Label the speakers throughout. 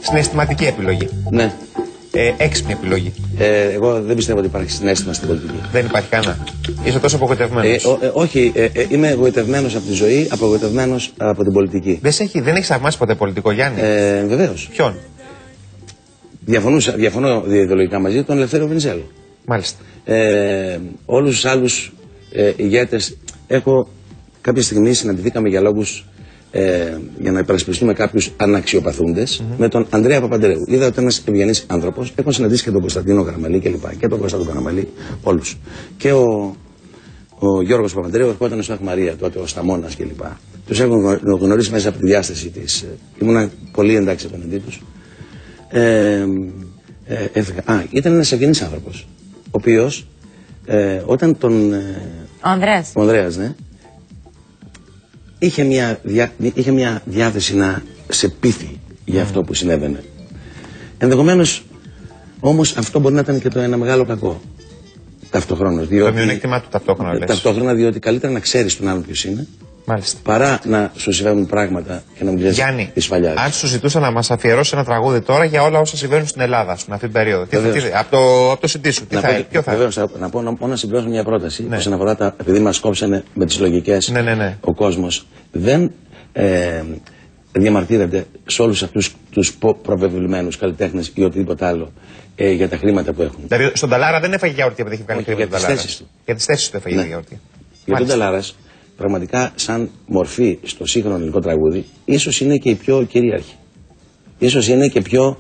Speaker 1: Συναισθηματική επιλογή.
Speaker 2: Ναι.
Speaker 1: Έξυπνη επιλογή.
Speaker 2: Εγώ δεν πιστεύω ότι υπάρχει συναίσθημα στην πολιτική.
Speaker 1: Δεν υπάρχει κανένα. Είσαι τόσο απογοητευμένος.
Speaker 2: Όχι, είμαι εγωιτευμένος από τη ζωή, απογοητευμένος από την πολιτική.
Speaker 1: Δεν έχεις θαυμάσει ποτέ πολιτικό, Γιάννη?
Speaker 2: Βεβαίως.
Speaker 1: Ποιον?
Speaker 2: Διαφωνώ ιδεολογικά μαζί τον Ελευθέριο Βενιζέλο.
Speaker 1: Μάλιστα.
Speaker 2: Όλους τους άλλους ηγέτες έχω κάποια στιγμή συναντηθήκαμε για λόγους για να υπερασπιστούμε κάποιους αναξιοπαθούντες με τον Ανδρέα Παπαντρέου. Είδα ότι ένας ευγενής άνθρωπος. Έχω συναντήσει και τον Κωνσταντίνο Καραμαλή κλπ. Και τον Κωνσταντίνο Καραμαλή, όλους. Και ο Γιώργος Παπαντρέου ερχόταν στο Αχμαρία, τότε ο Σταμώνας κλπ. Τους έχω γνωρίσει μέσα από τη διάσταση της. Ήμουνα πολύ εντάξει απέναντί τους. Ήταν ένας ευγενής άνθρωπος, ο οποίος όταν τον... Ο Ανδρέας, ναι. Είχε μια διάθεση να σε πείθει για αυτό που συνέβαινε. Ενδεχομένως, όμως, αυτό μπορεί να ήταν και ένα μεγάλο κακό. Ταυτόχρονα.
Speaker 1: Το μειονέκτημά του ταυτόχρονα, λες.
Speaker 2: Ταυτόχρονα, διότι καλύτερα να ξέρεις τον άλλον ποιος είναι. Μάλιστα. Παρά να σου συμβαίνουν πράγματα και να μην ξέρεις τι σφαλιάζεις.
Speaker 1: Αν σου ζητούσα να μας αφιερώσει ένα τραγούδι τώρα για όλα όσα συμβαίνουν στην Ελλάδα στην αυτή την περίοδο. Από το CD σου, ποιο θα είναι?
Speaker 2: Να πω να συμπληρώσω μια πρόταση. Όσον αφορά επειδή μας κόψανε με τις λογικές ο κόσμος, δεν διαμαρτύρεται σε όλους αυτούς τους προβεβλημένους καλλιτέχνες ή οτιδήποτε άλλο για τα χρήματα που έχουν.
Speaker 1: Δηλαδή στον Ταλάρα δεν έφαγε γιαούρτι επειδή έχει βγάλει χρήματα. Για τις θέσεις του έφαγε γιαούρτι.
Speaker 2: Για τον Ταλάρας, πραγματικά σαν μορφή στο σύγχρονο ελληνικό τραγούδι, ίσως είναι και η πιο κυρίαρχη. Ίσως είναι και πιο,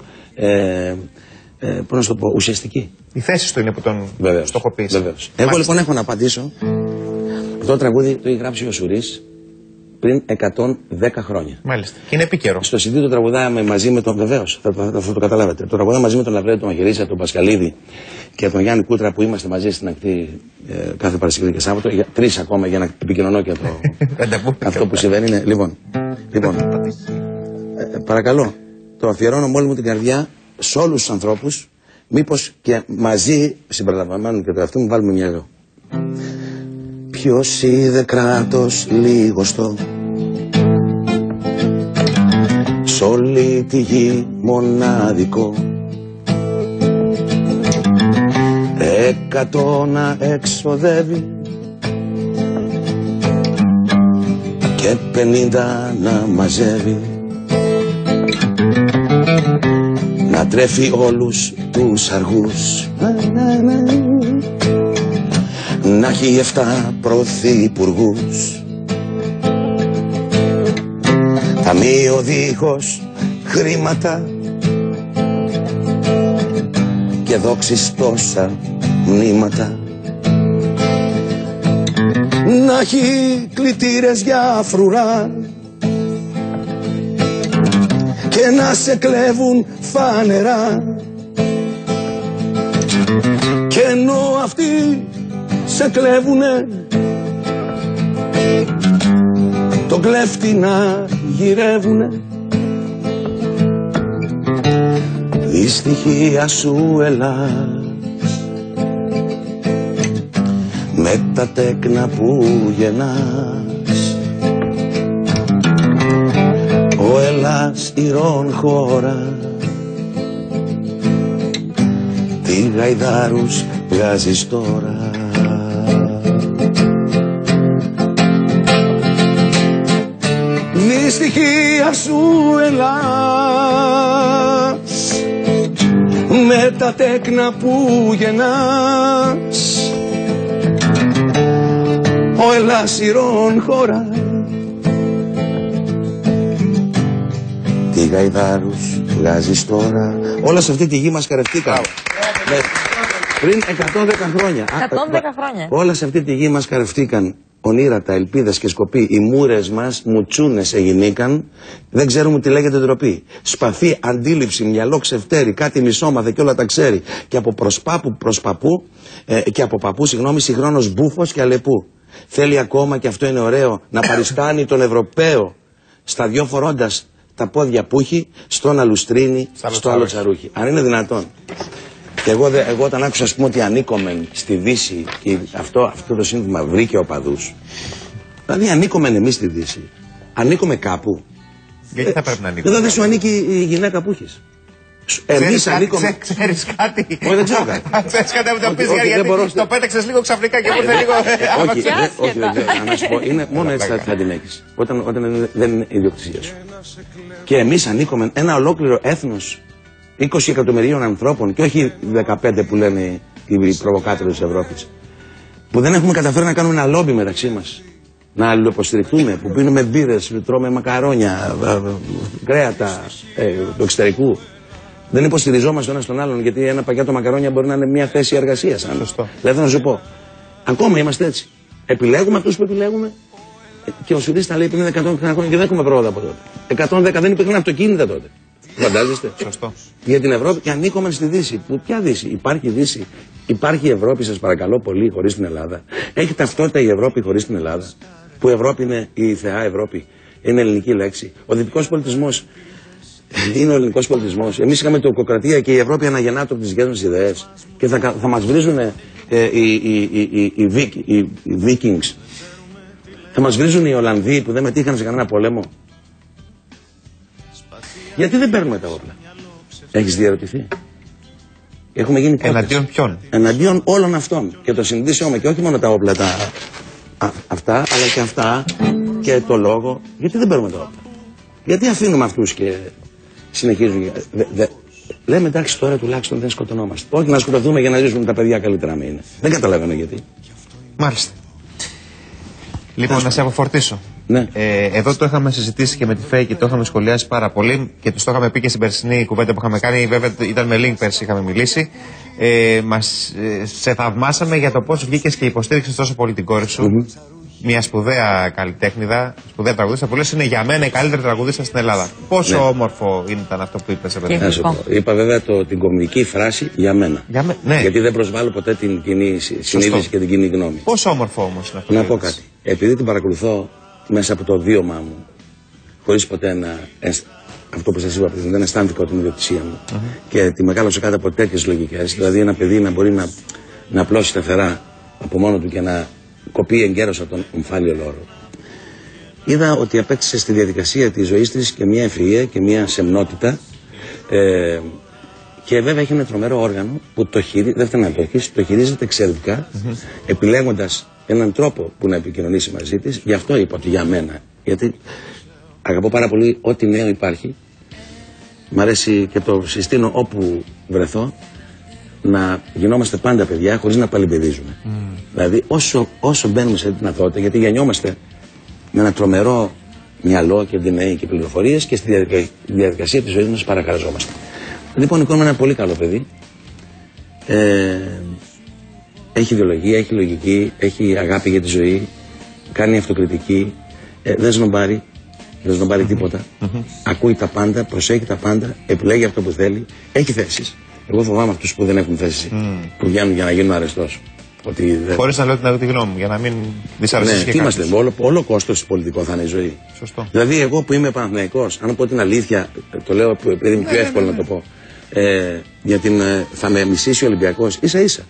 Speaker 2: πώς να το πω, ουσιαστική.
Speaker 1: Οι θέσεις του είναι που τον στοχοποίησε.
Speaker 2: Βεβαίως. Εγώ λοιπόν έχω να απαντήσω. Αυτό το τραγούδι το έχει γράψει ο Σουρής πριν 110 χρόνια.
Speaker 1: Μάλιστα. Και είναι επίκαιρο.
Speaker 2: Στο CD το τραγουδάμε μαζί με τον. Βεβαίως, θα το καταλάβετε. Το τραγουδάμε μαζί με τον Λαβρέτη, τον Μαγειρίσσα, τον Πασχαλίδη και τον Γιάννη Κούτρα που είμαστε μαζί στην ακτή κάθε Παρασκευή και Σάββατο. Τρεις ακόμα για να επικοινωνώ και αυτό που συμβαίνει. Είναι. Λοιπόν, παρακαλώ, το αφιερώνω με όλη μου την καρδιά σε όλους τους ανθρώπους. Μήπως και μαζί συμπεριλαμβανομένου και το εαυτού μου βάλουμε μια εδώ. Ποιος είδε κράτος λίγοστο σ' όλη τη γη μοναδικό, 100 να εξοδεύει και 50 να μαζεύει, να τρέφει όλους τους αργούς, να έχει 7 πρωθυπουργούς, ταμείο δίχως χρήματα και δόξεις τόσα μνήματα, να έχει κλητήρες για φρουρά και να σε κλέβουν φανερά, και ενώ αυτοί σε κλέβουνε τον κλέφτη να γυρεύουνε. Δυστυχία σου Ελλάς, με τα τέκνα που γεννάς, ο Ελλάς ηρών χώρα, τι γαϊδάρους βγάζεις τώρα. Δυστυχία σου Ελλάς, με τα τέκνα που γεννάς, ο Ελλάς ηρών χώρα, τι γαϊδάρους βγάζεις τώρα. Όλα σε αυτή τη γη μας καρευτήκαν. Πριν 110 χρόνια.
Speaker 3: 110 χρόνια.
Speaker 2: Όλα σε αυτή τη γη μας καρευτήκαν. Ονείρατα, ελπίδες και σκοποί. Οι μούρες μας μουτσούνες εγινήκαν. Δεν ξέρουμε τι λέγεται ντροπή. Σπαθή, αντίληψη, μυαλό ξεφτέρι. Κάτι μισόμαθε και όλα τα ξέρει. Και από παππού, συγχρόνως μπούφος και αλεπού. Θέλει ακόμα, και αυτό είναι ωραίο, να παριστάνει τον Ευρωπαίο στα δυο φορώντας τα πόδια που έχει, στο να λουστρίνει, στο άλλο τσαρούχι. Αν είναι δυνατόν. Και εγώ όταν άκουσα, ας πούμε, ότι ανήκομεν στη Δύση, και αυτό το σύνθημα βρήκε οπαδούς. Δηλαδή ανήκομεν εμείς στη Δύση. Ανήκουμε κάπου.
Speaker 1: Γιατί θα πρέπει να ανήκουν.
Speaker 2: Εδώ δεν σου ανήκει η γυναίκα που έχεις. Εμείς ανήκουμε.
Speaker 1: Ξέρεις κάτι.
Speaker 2: Όχι, δεν ξέρω κάτι.
Speaker 1: Ξέρεις κάτι από το πεις, γιατί το πέταξες λίγο ξαφνικά και μου ήρθε λίγο.
Speaker 2: Όχι, δεν ξέρω. Να σου πω, είναι μόνο έτσι θα την έχεις. Όταν δεν είναι ιδιοκτησία σου. Και εμείς ανήκουμε ένα ολόκληρο έθνος 20 εκατομμυρίων ανθρώπων και όχι 15 που λένε οι προβοκάτορες της Ευρώπης. Που δεν έχουμε καταφέρει να κάνουμε ένα λόμπι μεταξύ μας. Να αλληλοποστηριχτούμε, που πίνουμε μπύρες, τρώμε μακαρόνια, κρέατα του εξωτερικού. Δεν υποστηριζόμαστε ο ένας τον άλλον, γιατί ένα πακέτο μακαρόνια μπορεί να είναι μια θέση εργασίας.
Speaker 1: Σωστό.
Speaker 2: Δηλαδή να σου πω, ακόμα είμαστε έτσι. Επιλέγουμε αυτούς που επιλέγουμε και ο Σουρίς τα λέει πριν 100 χρόνια και δεν έχουμε πρόοδο από τότε. 110 δεν υπήρχαν αυτοκίνητα τότε. Φαντάζεστε.
Speaker 1: Σωστό.
Speaker 2: Για την Ευρώπη και ανήκουμε στη Δύση. Ποια Δύση? Υπάρχει Δύση. Υπάρχει η Ευρώπη, σας παρακαλώ πολύ, χωρίς την Ελλάδα. Έχει ταυτότητα η Ευρώπη χωρίς την Ελλάδα. Που η Ευρώπη είναι η θεά Ευρώπη. Είναι ελληνική λέξη. Ο δυτικός πολιτισμός είναι ο ελληνικός πολιτισμός. Εμείς είχαμε τουρκοκρατία και η Ευρώπη αναγεννά από τις δικές μας ιδέες. Και θα μας βρίζουν οι Vikings. Θα μας βρίζουν οι Ολλανδοί που δεν μετήχαν σε κανένα πόλεμο. Γιατί δεν παίρνουμε τα όπλα? Έχεις διαρωτηθεί? Έχουμε γίνει κότες.
Speaker 1: Εναντίον ποιον?
Speaker 2: Εναντίον όλων αυτών. Και το συνειδητοποιούμε και όχι μόνο τα όπλα αυτά, αλλά και αυτά και το λόγο. Γιατί δεν παίρνουμε τα όπλα? Γιατί αφήνουμε αυτούς και συνεχίζουν? Λέμε εντάξει, τώρα τουλάχιστον δεν σκοτωνόμαστε. Όχι να σκοτωθούμε για να ζήσουμε τα παιδιά καλύτερα να είναι. Δεν καταλαβαίνω γιατί.
Speaker 1: Μάλιστα. Λοιπόν, να σε αποφορτήσω.
Speaker 2: Ναι.
Speaker 1: Εδώ το είχαμε συζητήσει και με τη ΦΕΗ και το είχαμε σχολιάσει πάρα πολύ και το είχαμε πει και στην περσινή κουβέντα που είχαμε κάνει. Βέβαια ήταν με link πέρσι, είχαμε μιλήσει. Σε θαυμάσαμε για το πώς βγήκες και υποστήριξες τόσο πολύ την κόρη σου. Μια σπουδαία καλλιτέχνηδα, σπουδαία τραγουδίστρια που λες είναι για μένα η καλύτερη τραγουδίστρια στην Ελλάδα. Πόσο όμορφο ήταν αυτό που είπες, παιδί?
Speaker 2: Είπα βέβαια την κομβική φράση για μένα.
Speaker 1: Ναι.
Speaker 2: Γιατί δεν προσβάλλω ποτέ την κοινή συνείδηση και την κοινή γνώμη.
Speaker 1: Πόσο όμορφο όμως είναι αυτό?
Speaker 2: Να πω κάτι. Επειδή την παρακολουθώ μέσα από το βίωμά μου, χωρίς ποτέ αυτό που σας είπα πριν, δεν αισθάνθηκα την ιδιοκτησία μου και τη μεγάλωσα κάτω από τέτοιες λογικές. Δηλαδή ένα παιδί να μπορεί να απλώσει σταθερά από μόνο του και να κοπεί εγκαίρως από τον ομφάλιο λόρο. Είδα ότι απέκτησε στη διαδικασία της ζωής της και μια ευφυΐα και μια σεμνότητα και βέβαια έχει ένα τρομερό όργανο που δεν φτάνει να το έχεις, το χειρίζεται εξαιρετικά επιλέγοντας έναν τρόπο που να επικοινωνήσει μαζί της. Γι' αυτό είπα ότι για μένα, γιατί αγαπώ πάρα πολύ ό,τι νέο υπάρχει. Μ' αρέσει και το συστήνω όπου βρεθώ να γινόμαστε πάντα παιδιά χωρίς να παλιμπεδίζουμε. Δηλαδή όσο μπαίνουμε σε αυτή τη δυνατότητα, γιατί γεννιόμαστε με ένα τρομερό μυαλό και DNA και πληροφορίες και στη διαδικασία της ζωής μας παρακαραζόμαστε. Λοιπόν, η κόρη είναι ένα πολύ καλό παιδί. Έχει ιδεολογία, έχει λογική, έχει αγάπη για τη ζωή, κάνει αυτοκριτική, δεν σνομπάρει τίποτα. Ακούει τα πάντα, προσέχει τα πάντα, επιλέγει αυτό που θέλει, έχει θέσεις. Εγώ φοβάμαι αυτούς που δεν έχουν θέση, που βγαίνουν για να γίνουν αρεστός.
Speaker 1: Χωρίς να λέω τη γνώμη μου, για να μην δυσαρεστείς.
Speaker 2: Ναι, τι είμαστε, όλο κόστος πολιτικό θα είναι η ζωή.
Speaker 1: Σωστό.
Speaker 2: Δηλαδή, εγώ που είμαι Παναθηναϊκός, αν πω την αλήθεια, το λέω επειδή είναι πιο εύκολο να το πω, θα με μισήσει ο Ολυμπιακός ίσα-ίσα.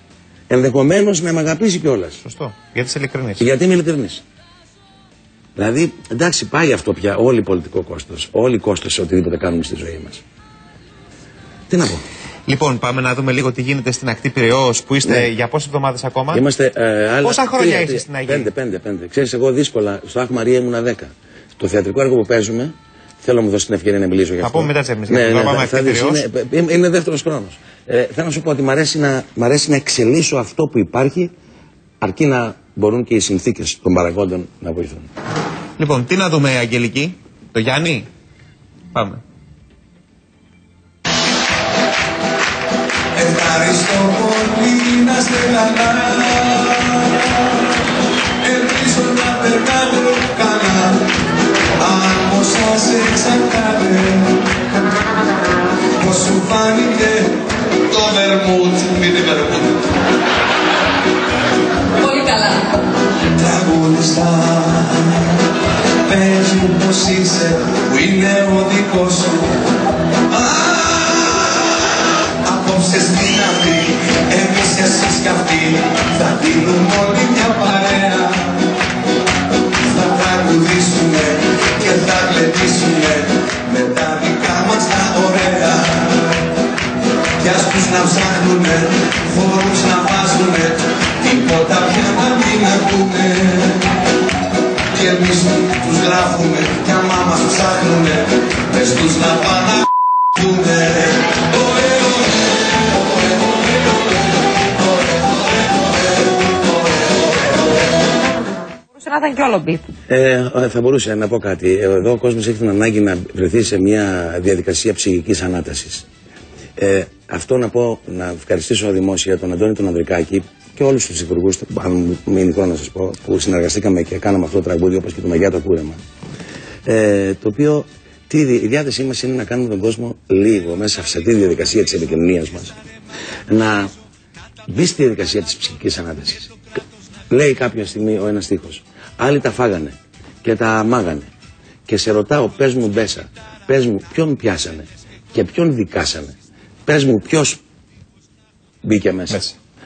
Speaker 2: Ενδεχομένως να με αγαπήσει κιόλας.
Speaker 1: Σωστό. Γιατί είσαι ειλικρινής.
Speaker 2: Γιατί είμαι ειλικρινής. Δηλαδή, εντάξει, πάει αυτό πια, όλοι πολιτικό κόστος. Όλοι κόστος σε οτιδήποτε κάνουμε στη ζωή μας. Τι να πω.
Speaker 1: Λοιπόν, πάμε να δούμε λίγο τι γίνεται στην ακτή Πειραιώς, που είστε για πόσες εβδομάδες ακόμα?
Speaker 2: Είμαστε,
Speaker 1: πόσα χρόνια είστε στην Αγία?
Speaker 2: 5. Ξέρεις, εγώ δύσκολα, στο Αχ Μαρία ήμουνα 10. Το θεατρικό έργο που παίζουμε, θέλω να μου δώσει την ευκαιρία να μιλήσω για αυτό.
Speaker 1: Θα πούμε μετά τις εμείς.
Speaker 2: Είναι δεύτερος χρόνος. Θέλω να σου πω ότι μ' αρέσει να εξελίσσω αυτό που υπάρχει, αρκεί να μπορούν και οι συνθήκες των παραγόντων να βοηθούν.
Speaker 1: Λοιπόν, τι να δούμε, Αγγελική, το Γιάννη? Πάμε.
Speaker 3: Ευχαριστώ πολύ, να είστε καλά. Ελπίζω να περνάτε καλά. Αν πως σας εξαρτάται, πως σου φάνηκε το βερμούτ, πείτε βερμούτ.
Speaker 4: Πολύ καλά.
Speaker 3: Τραγουδιστά, πες μου πως είσαι, που είναι ο δικός σου. Απόψε στην αυλή, εμείς και εσείς κι αυτοί, θα δίνουμε όλοι μια παρέα. Θα τραγουδήσουμε και θα κλαις. κερδίσουμε με τα δικά μας τα ωραία. Κι ας τους να ψάχνουνε, φόρους να βάζουνε, τίποτα πια να μην ακούμε. Κι εμείς τους γράφουμε κι άμα μας ψάχνουνε, μες τους να πάνε να δούνε.
Speaker 4: Να ήταν και όλο μπιφ.
Speaker 2: Θα μπορούσα να πω κάτι. Εδώ ο κόσμος έχει την ανάγκη να βρεθεί σε μια διαδικασία ψυχικής ανάτασης. Αυτό να πω, να ευχαριστήσω δημόσια τον Αντώνη τον Ανδρικάκη και όλους τους υπουργούς, αν μου μείνει χρόνο να σας πω, που συνεργαστήκαμε και κάναμε αυτό το τραγούδι, όπως και το Μαγιά το Κούρεμα. Το οποίο η διάθεσή μας είναι να κάνουμε τον κόσμο λίγο μέσα σε αυτή τη διαδικασία της επικοινωνίας μας να μπει στη διαδικασία της ψυχικής ανάτασης. Λέει κάποια στιγμή ο ένας στίχος, άλλοι τα φάγανε και τα μάγανε και σε ρωτάω πες μου Μπέσα, πες μου ποιον πιάσανε και ποιον δικάσανε, πες μου ποιος μπήκε μέσα.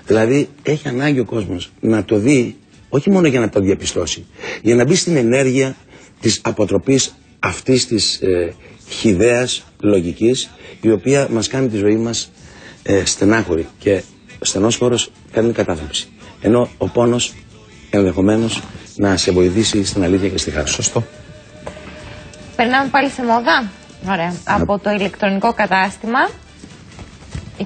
Speaker 2: Δηλαδή έχει ανάγκη ο κόσμος να το δει, όχι μόνο για να το διαπιστώσει, για να μπει στην ενέργεια της αποτροπής αυτής της χυδαίας λογικής, η οποία μας κάνει τη ζωή μας στενάχωρη και στενός χώρος κάνει κατάθλιψη. Ενώ ο πόνος ενδεχομένως να σε βοηθήσει στην αλήθεια και στη χαρά.
Speaker 1: Σωστό.
Speaker 4: Περνάμε πάλι σε μόδα. Ωραία. Από το ηλεκτρονικό κατάστημα 24